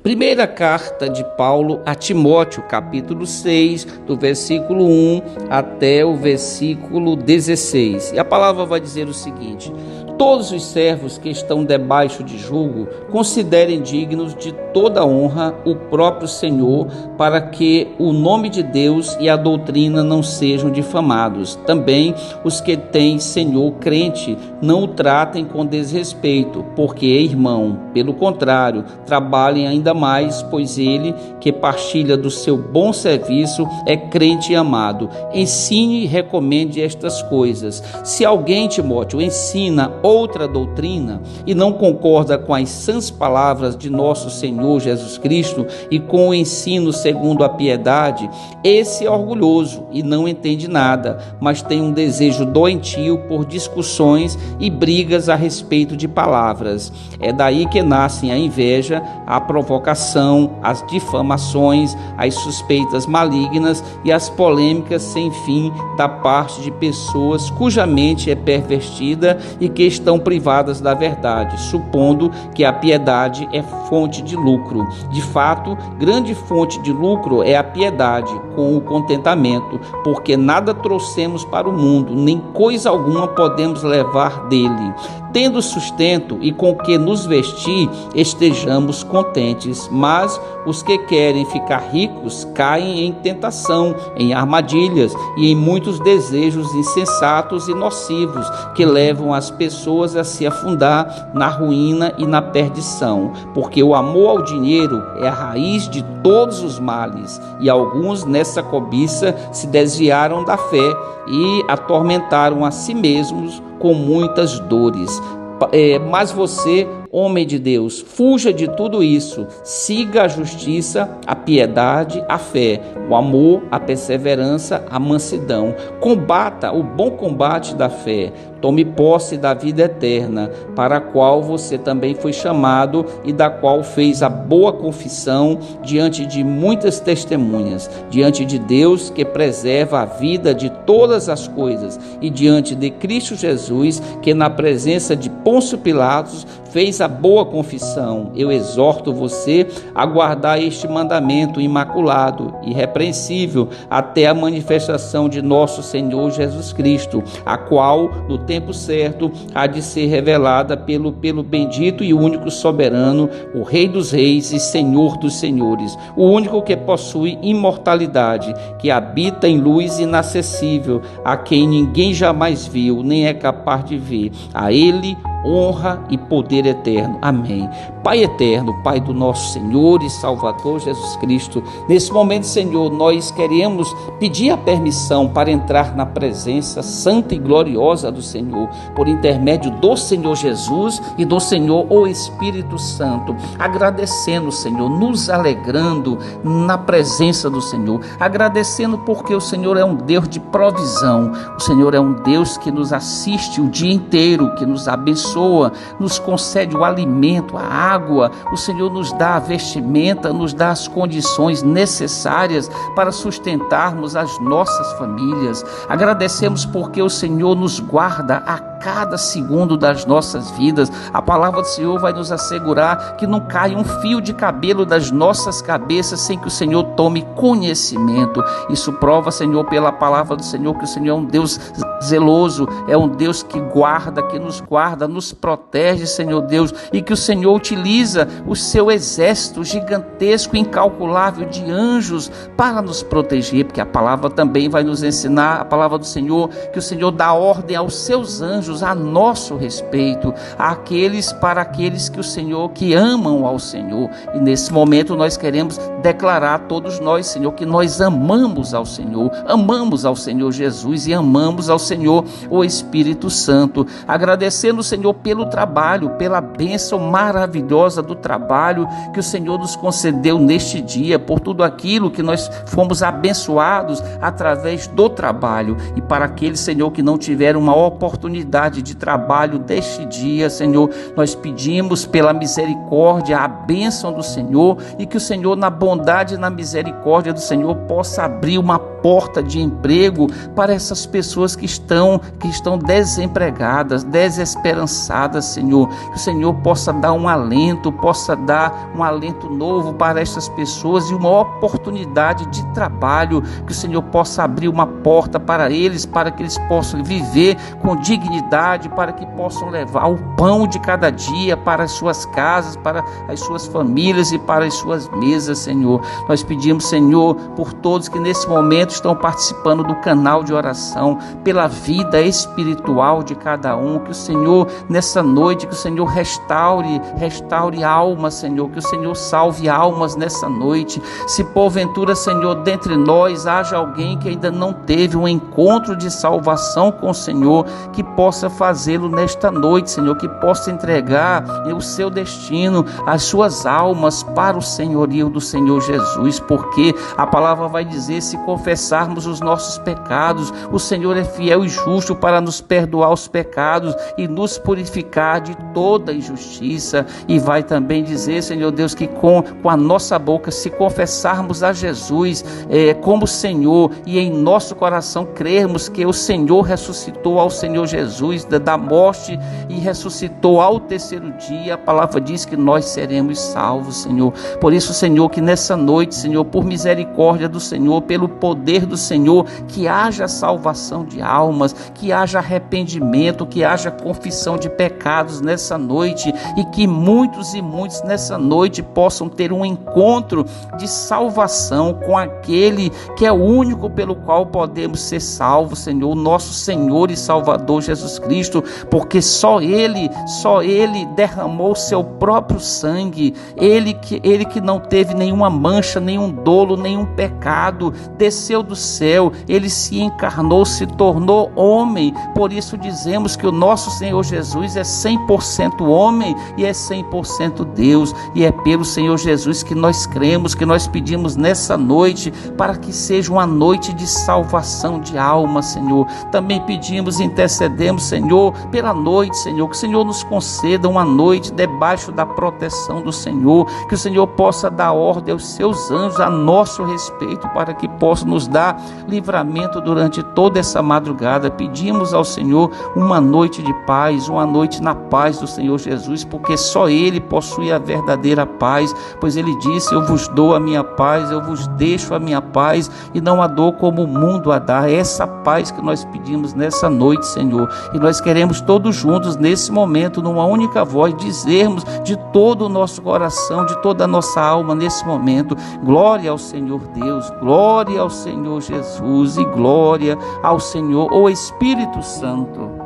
Primeira carta de Paulo a Timóteo, capítulo 6, do versículo 1 até o versículo 16. E a palavra vai dizer o seguinte: todos os servos que estão debaixo de julgo considerem dignos de toda honra o próprio Senhor, para que o nome de Deus e a doutrina não sejam difamados. Também os que têm Senhor crente não o tratem com desrespeito, porque é irmão. Pelo contrário, trabalhem ainda mais, pois ele que partilha do seu bom serviço é crente e amado. Ensine e recomende estas coisas. Se alguém, Timóteo, ensina outra doutrina e não concorda com as sãs palavras de nosso Senhor Jesus Cristo e com o ensino segundo a piedade, esse é orgulhoso e não entende nada, mas tem um desejo doentio por discussões e brigas a respeito de palavras. É daí que nascem a inveja, a provocação, as difamações, as suspeitas malignas e as polêmicas sem fim da parte de pessoas cuja mente é pervertida e que estão privadas da verdade, supondo que a piedade é fonte de lucro. De fato, grande fonte de lucro é a piedade, com o contentamento, porque nada trouxemos para o mundo, nem coisa alguma podemos levar dele. Tendo sustento e com que nos vestir, estejamos contentes. Mas os que querem ficar ricos caem em tentação, em armadilhas e em muitos desejos insensatos e nocivos, que levam as pessoas a se afundar na ruína e na perdição. Porque o amor ao dinheiro é a raiz de todos os males, e alguns nessa cobiça se desviaram da fé e atormentaram a si mesmos com muitas dores. Mas você, homem de Deus, fuja de tudo isso, siga a justiça, a piedade, a fé, o amor, a perseverança, a mansidão. Combata o bom combate da fé, tome posse da vida eterna, para a qual você também foi chamado e da qual fez a boa confissão diante de muitas testemunhas, diante de Deus que preserva a vida de todas as coisas e diante de Cristo Jesus, que na presença de Pôncio Pilatos fez a boa confissão. Eu exorto você a guardar este mandamento imaculado e irrepreensível até a manifestação de nosso Senhor Jesus Cristo, a qual, no tempo certo, há de ser revelada pelo bendito e único soberano, o Rei dos Reis e Senhor dos Senhores, o único que possui imortalidade, que habita em luz inacessível, a quem ninguém jamais viu, nem é capaz de ver. A ele honra e poder eterno. Amém. Pai eterno, Pai do nosso Senhor e Salvador Jesus Cristo, nesse momento, Senhor, nós queremos pedir a permissão para entrar na presença santa e gloriosa do Senhor, por intermédio do Senhor Jesus e do Senhor o Espírito Santo, agradecendo, Senhor, nos alegrando na presença do Senhor, agradecendo porque o Senhor é um Deus de provisão, o Senhor é um Deus que nos assiste o dia inteiro, que nos abençoa, nos concede o alimento, a água, o Senhor nos dá a vestimenta, nos dá as condições necessárias para sustentarmos as nossas famílias. Agradecemos porque o Senhor nos guarda a cada segundo das nossas vidas. A palavra do Senhor vai nos assegurar que não cai um fio de cabelo das nossas cabeças sem que o Senhor tome conhecimento. Isso prova, Senhor, pela palavra do Senhor, que o Senhor é um Deus zeloso, é um Deus que guarda, nos protege, Senhor Deus, e que o Senhor utiliza o seu exército gigantesco, incalculável de anjos para nos proteger, porque a palavra também vai nos ensinar, a palavra do Senhor, que o Senhor dá ordem aos seus anjos a nosso respeito, para aqueles que o Senhor, que amam ao Senhor. E nesse momento nós queremos declarar, todos nós, Senhor, que nós amamos ao Senhor Jesus e amamos ao Senhor o Espírito Santo, agradecendo, Senhor, pelo trabalho, pela bênção maravilhosa do trabalho que o Senhor nos concedeu neste dia, por tudo aquilo que nós fomos abençoados através do trabalho. E para aqueles, Senhor, que não tiveram uma oportunidade de trabalho deste dia, Senhor, nós pedimos pela misericórdia a bênção do Senhor, e que o Senhor, na bondade e na misericórdia do Senhor, possa abrir uma porta de emprego para essas pessoas que estão desempregadas, desesperançadas, Senhor. Que o Senhor possa dar um alento novo para essas pessoas e uma oportunidade de trabalho, que o Senhor possa abrir uma porta para eles, para que eles possam viver com dignidade, para que possam levar o pão de cada dia para as suas casas, para as suas famílias e para as suas mesas, Senhor. Nós pedimos, Senhor, por todos que nesse momento estão participando do canal de oração, pela vida espiritual de cada um, que o Senhor, nessa noite, que o Senhor restaure almas, Senhor, que o Senhor salve almas nessa noite. Se porventura, Senhor, dentre nós haja alguém que ainda não teve um encontro de salvação com o Senhor, que possa fazê-lo nesta noite, Senhor, que possa entregar o seu destino, as suas almas para o senhorio do Senhor Jesus, porque a palavra vai dizer: se confessarmos os nossos pecados, o Senhor é fiel e justo para nos perdoar os pecados e nos purificar de toda injustiça. E vai também dizer, Senhor Deus, que com a nossa boca, se confessarmos a Jesus como Senhor e em nosso coração crermos que o Senhor ressuscitou ao Senhor Jesus da morte e ressuscitou ao terceiro dia, a palavra diz que nós seremos salvos, Senhor. Por isso, Senhor, que nessa noite, Senhor, por misericórdia do Senhor, pelo poder do Senhor, que haja salvação de almas, que haja arrependimento, que haja confissão de pecados nessa noite, e que muitos e muitos nessa noite possam ter um encontro de salvação com aquele que é o único pelo qual podemos ser salvos, Senhor, o nosso Senhor e Salvador Jesus Cristo, porque só Ele derramou seu próprio sangue, Ele que não teve nenhuma mancha, nenhum dolo, nenhum pecado, desceu do céu, Ele se encarnou, se tornou homem. Por isso dizemos que o nosso Senhor Jesus é 100% homem e é 100% Deus, e é pelo Senhor Jesus que nós cremos, que nós pedimos nessa noite, para que seja uma noite de salvação de alma, Senhor. Também pedimos e intercedemos, Senhor, pela noite, Senhor, que o Senhor nos conceda uma noite debaixo da proteção do Senhor, que o Senhor possa dar ordem aos seus anjos a nosso respeito, para que possa nos dar livramento durante toda essa madrugada. Pedimos ao Senhor uma noite de paz, uma noite na paz do Senhor Jesus, porque só Ele possui a verdadeira paz, pois Ele disse: eu vos dou a minha paz, eu vos deixo a minha paz, e não a dou como o mundo a dá. É essa paz que nós pedimos nessa noite, Senhor, e nós queremos todos juntos nesse momento, numa única voz, dizermos de todo o nosso coração, de toda a nossa alma nesse momento: glória ao Senhor Deus, glória ao Senhor Jesus e glória ao Senhor, o Espírito Santo.